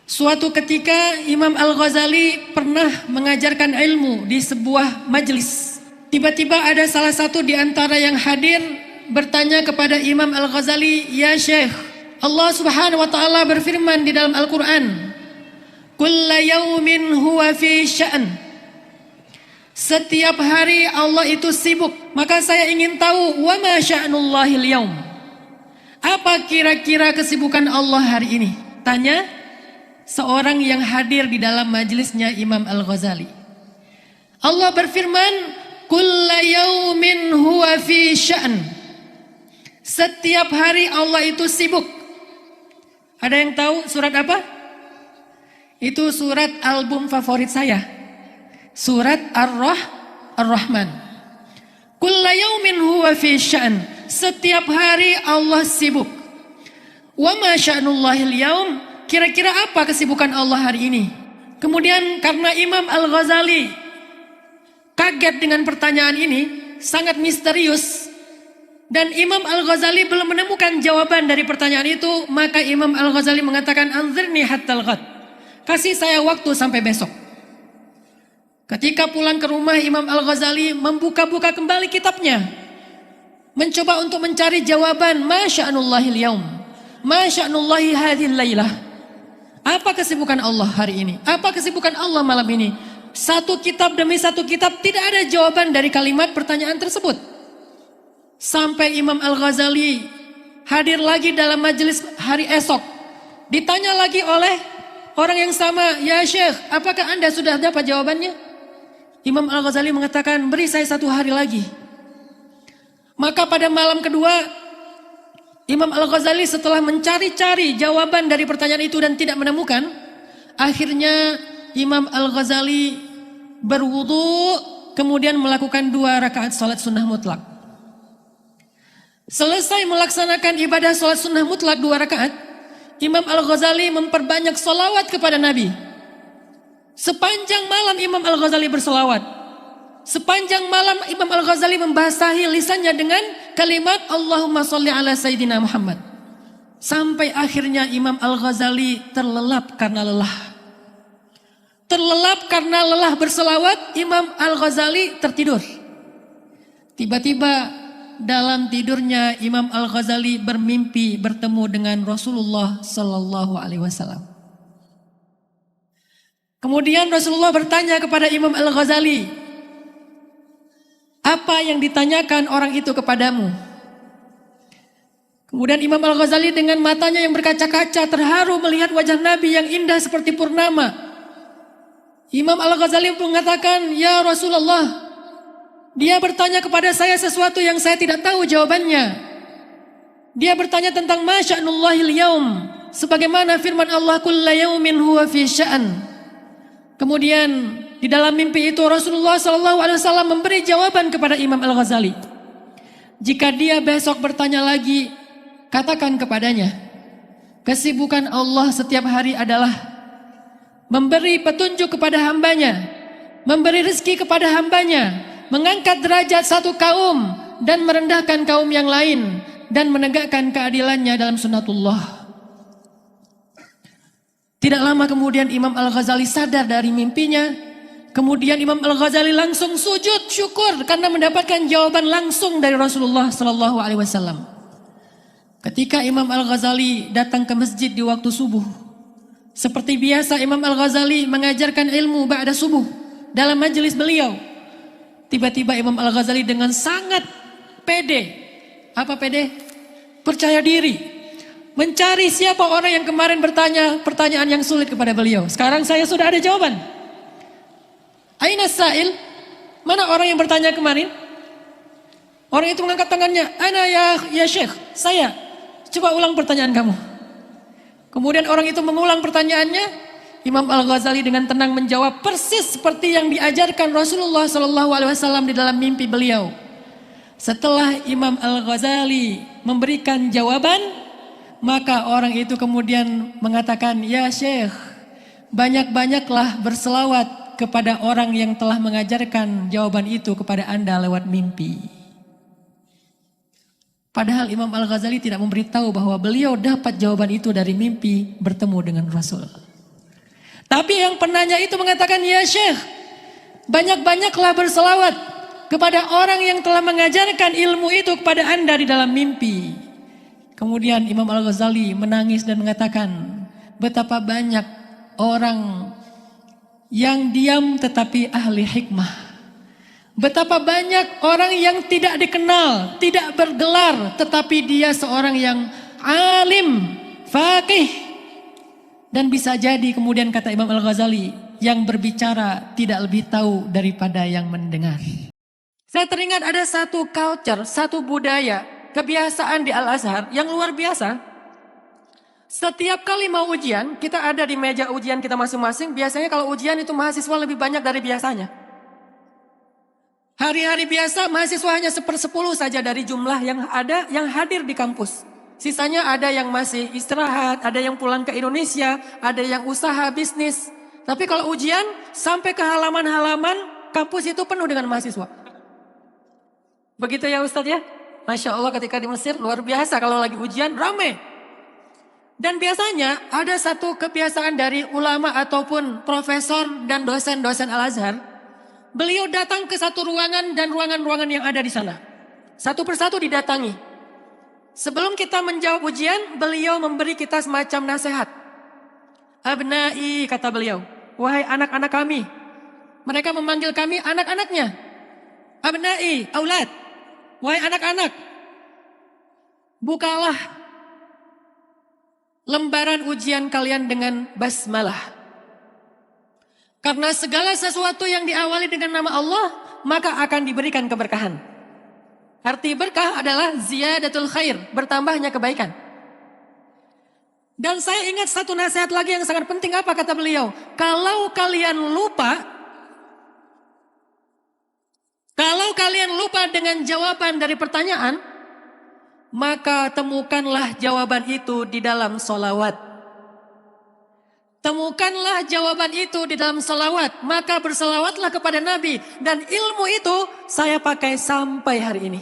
Suatu ketika Imam Al-Ghazali pernah mengajarkan ilmu di sebuah majelis. Tiba-tiba ada salah satu di antara yang hadir bertanya kepada Imam Al-Ghazali, "Ya Syekh, Allah Subhanahu wa taala berfirman di dalam Al-Qur'an, kulla yaumin huwa fi sya'n." Setiap hari Allah itu sibuk. Maka saya ingin tahu, wa ma sya'nullahil yaum? Apa kira-kira kesibukan Allah hari ini? Tanya seorang yang hadir di dalam majelisnya Imam Al-Ghazali. Allah berfirman, kulla yaumin huwa fi sya'n. Setiap hari Allah itu sibuk. Ada yang tahu surat apa? Itu surat album favorit saya. Surat Ar-Rahman. Kulla yaumin huwa fi sya'n. Setiap hari Allah sibuk. Wa ma sya'nullahil yaum? Kira-kira apa kesibukan Allah hari ini? Kemudian karena Imam Al-Ghazali kaget dengan pertanyaan ini, sangat misterius, dan Imam Al-Ghazali belum menemukan jawaban dari pertanyaan itu, maka Imam Al-Ghazali mengatakan, anzirni hattal ghad. Kasih saya waktu sampai besok. Ketika pulang ke rumah, Imam Al-Ghazali membuka-buka kembali kitabnya, mencoba untuk mencari jawaban, ma sya'nullahil yaum? Ma sya'nullahi hadhil lailah? Apa kesibukan Allah hari ini? Apa kesibukan Allah malam ini? Satu kitab demi satu kitab tidak ada jawaban dari kalimat pertanyaan tersebut. Sampai Imam Al-Ghazali hadir lagi dalam majelis hari esok. Ditanya lagi oleh orang yang sama, "Ya Syekh, apakah Anda sudah dapat jawabannya?" Imam Al-Ghazali mengatakan, "Beri saya 1 hari lagi." Maka pada malam kedua, Imam Al-Ghazali setelah mencari-cari jawaban dari pertanyaan itu dan tidak menemukan, akhirnya Imam Al-Ghazali berwudu, kemudian melakukan 2 rakaat salat sunnah mutlak. Selesai melaksanakan ibadah salat sunnah mutlak 2 rakaat, Imam Al-Ghazali memperbanyak salawat kepada Nabi. Sepanjang malam Imam Al-Ghazali berselawat. Sepanjang malam Imam Al-Ghazali membasahi lisannya dengan kalimat Allahumma sholli ala Sayyidina Muhammad. Sampai akhirnya Imam Al-Ghazali terlelap karena lelah. Terlelap karena lelah berselawat, Imam Al-Ghazali tertidur. Tiba-tiba dalam tidurnya Imam Al-Ghazali bermimpi bertemu dengan Rasulullah sallallahu alaihi wasallam. Kemudian Rasulullah bertanya kepada Imam Al-Ghazali, "Apa yang ditanyakan orang itu kepadamu?" Kemudian Imam Al-Ghazali dengan matanya yang berkaca-kaca terharu melihat wajah Nabi yang indah seperti purnama. Imam Al-Ghazali mengatakan, "Ya Rasulullah, dia bertanya kepada saya sesuatu yang saya tidak tahu jawabannya. Dia bertanya tentang ma sya'nullahil yaum, sebagaimana firman Allah, kulla yaumin huwa fi sya'n." Kemudian di dalam mimpi itu Rasulullah SAW memberi jawaban kepada Imam Al-Ghazali. Jika dia besok bertanya lagi, katakan kepadanya, kesibukan Allah setiap hari adalah memberi petunjuk kepada hambanya, memberi rezeki kepada hambanya, mengangkat derajat satu kaum dan merendahkan kaum yang lain, dan menegakkan keadilannya dalam sunnatullah. Tidak lama kemudian Imam Al-Ghazali sadar dari mimpinya. Kemudian Imam Al-Ghazali langsung sujud syukur karena mendapatkan jawaban langsung dari Rasulullah sallallahu alaihi wasallam. Ketika Imam Al-Ghazali datang ke masjid di waktu subuh, seperti biasa Imam Al-Ghazali mengajarkan ilmu ba'da subuh dalam majelis beliau. Tiba-tiba Imam Al-Ghazali dengan sangat pede. Apa pede? Percaya diri. Mencari siapa orang yang kemarin bertanya pertanyaan yang sulit kepada beliau. Sekarang saya sudah ada jawaban. Aina sa'il? Mana orang yang bertanya kemarin? Orang itu mengangkat tangannya. Ana ya Syekh, saya. Coba ulang pertanyaan kamu. Kemudian orang itu mengulang pertanyaannya. Imam Al-Ghazali dengan tenang menjawab persis seperti yang diajarkan Rasulullah SAW di dalam mimpi beliau. Setelah Imam Al-Ghazali memberikan jawaban, maka orang itu kemudian mengatakan, "Ya Syekh, banyak-banyaklah berselawat kepada orang yang telah mengajarkan jawaban itu kepada Anda lewat mimpi." Padahal Imam Al-Ghazali tidak memberitahu bahwa beliau dapat jawaban itu dari mimpi bertemu dengan Rasul. Tapi yang penanya itu mengatakan, ya Syekh, banyak-banyaklah berselawat kepada orang yang telah mengajarkan ilmu itu kepada Anda di dalam mimpi. Kemudian Imam Al-Ghazali menangis dan mengatakan, betapa banyak orang yang diam tetapi ahli hikmah. Betapa banyak orang yang tidak dikenal, tidak bergelar, tetapi dia seorang yang alim, faqih. Dan bisa jadi kemudian kata Imam Al-Ghazali, yang berbicara tidak lebih tahu daripada yang mendengar. Saya teringat ada satu culture, satu budaya, kebiasaan di Al-Azhar yang luar biasa. Setiap kali mau ujian, kita ada di meja ujian kita masing-masing. Biasanya kalau ujian itu mahasiswa lebih banyak dari biasanya. Hari-hari biasa mahasiswa hanya 1/10 saja dari jumlah yang ada yang hadir di kampus. Sisanya ada yang masih istirahat, ada yang pulang ke Indonesia, ada yang usaha bisnis. Tapi kalau ujian sampai ke halaman-halaman kampus itu penuh dengan mahasiswa. Begitu ya Ustadz ya? Masya Allah ketika di Mesir luar biasa kalau lagi ujian ramai. Dan biasanya ada satu kebiasaan dari ulama ataupun profesor dan dosen-dosen Al-Azhar. Beliau datang ke satu ruangan dan ruangan-ruangan yang ada di sana. Satu persatu didatangi. Sebelum kita menjawab ujian, beliau memberi kita semacam nasihat. Abnai, kata beliau, wahai anak-anak kami. Mereka memanggil kami anak-anaknya. Abnai, aulad, wahai anak-anak. Bukalah lembaran ujian kalian dengan basmalah. Karena segala sesuatu yang diawali dengan nama Allah, maka akan diberikan keberkahan. Arti berkah adalah ziyadatul khair, bertambahnya kebaikan. Dan saya ingat satu nasihat lagi yang sangat penting, apa kata beliau? Kalau kalian lupa dengan jawaban dari pertanyaan, maka temukanlah jawaban itu di dalam solawat. Temukanlah jawaban itu di dalam salawat. Maka bersalawatlah kepada Nabi. Dan ilmu itu saya pakai sampai hari ini.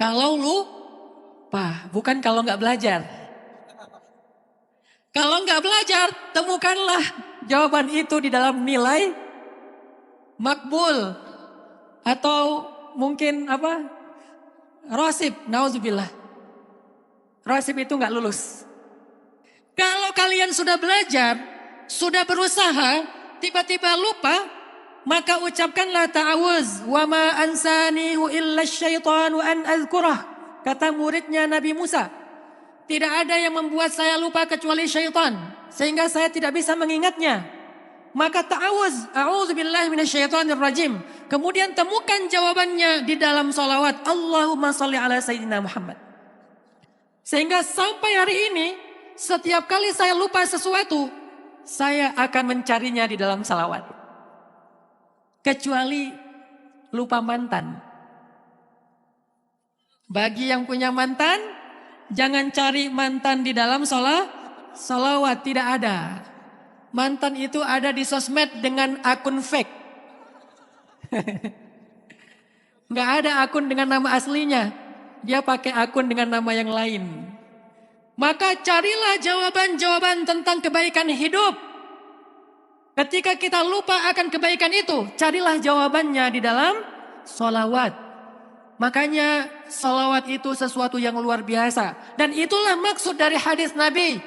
Kalau lupa, bukan kalau nggak belajar. Kalau nggak belajar, temukanlah jawaban itu di dalam nilai makbul. Atau mungkin Rosib, nauzubillah. Rosib itu nggak lulus. Kalau kalian sudah belajar, sudah berusaha, tiba-tiba lupa, maka ucapkanlah ta'awuz. Wa ma ansanihu illa syaitanu an azkurah. Kata muridnya Nabi Musa. Tidak ada yang membuat saya lupa kecuali syaitan. Sehingga saya tidak bisa mengingatnya. Maka ta'awuz. A'udzubillahi minasyaitonir rajim. Kemudian temukan jawabannya di dalam salawat. Allahumma salli ala Sayyidina Muhammad. Sehingga sampai hari ini, setiap kali saya lupa sesuatu, saya akan mencarinya di dalam salawat. Kecuali lupa mantan. Bagi yang punya mantan, jangan cari mantan di dalam salawat, tidak ada. Mantan itu ada di sosmed dengan akun fake. Nggak ada akun dengan nama aslinya. Dia pakai akun dengan nama yang lain. Maka carilah jawaban-jawaban tentang kebaikan hidup. Ketika kita lupa akan kebaikan itu, carilah jawabannya di dalam sholawat. Makanya sholawat itu sesuatu yang luar biasa. Dan itulah maksud dari hadis Nabi.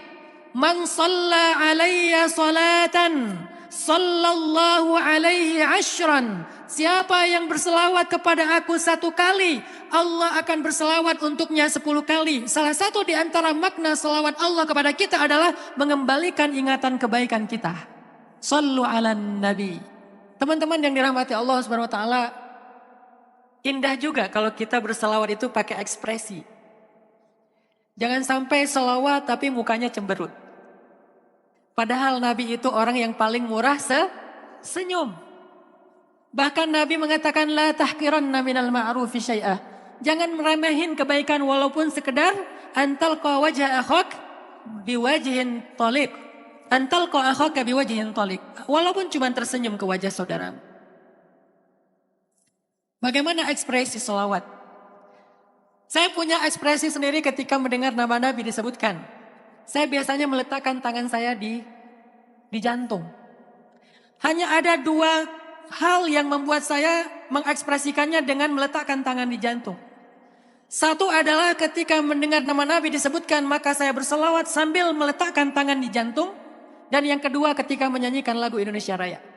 Man shalla alayya salatan, sallallahu alaihi ashran. Siapa yang berselawat kepada aku 1 kali, Allah akan berselawat untuknya 10 kali. Salah satu di antara makna selawat Allah kepada kita adalah mengembalikan ingatan kebaikan kita. Sallu ala nabi. Teman-teman yang dirahmati Allah Subhanahu wa taala, indah juga kalau kita berselawat itu pakai ekspresi. Jangan sampai selawat tapi mukanya cemberut. Padahal Nabi itu orang yang paling murah senyum. Bahkan Nabi mengatakan la tahqiranna minal ma'rufi syai'ah. Jangan meremehin kebaikan walaupun sekedar antalqa wajha akhak biwajhin taliq. Antalqa akhaka biwajhin taliq. Walaupun cuma tersenyum ke wajah saudara. Bagaimana ekspresi selawat? Saya punya ekspresi sendiri ketika mendengar nama Nabi disebutkan. Saya biasanya meletakkan tangan saya di di jantung. Hanya ada dua hal yang membuat saya mengekspresikannya dengan meletakkan tangan di jantung. Satu adalah ketika mendengar nama Nabi disebutkan, maka saya berselawat sambil meletakkan tangan di jantung. Dan yang kedua ketika menyanyikan lagu Indonesia Raya.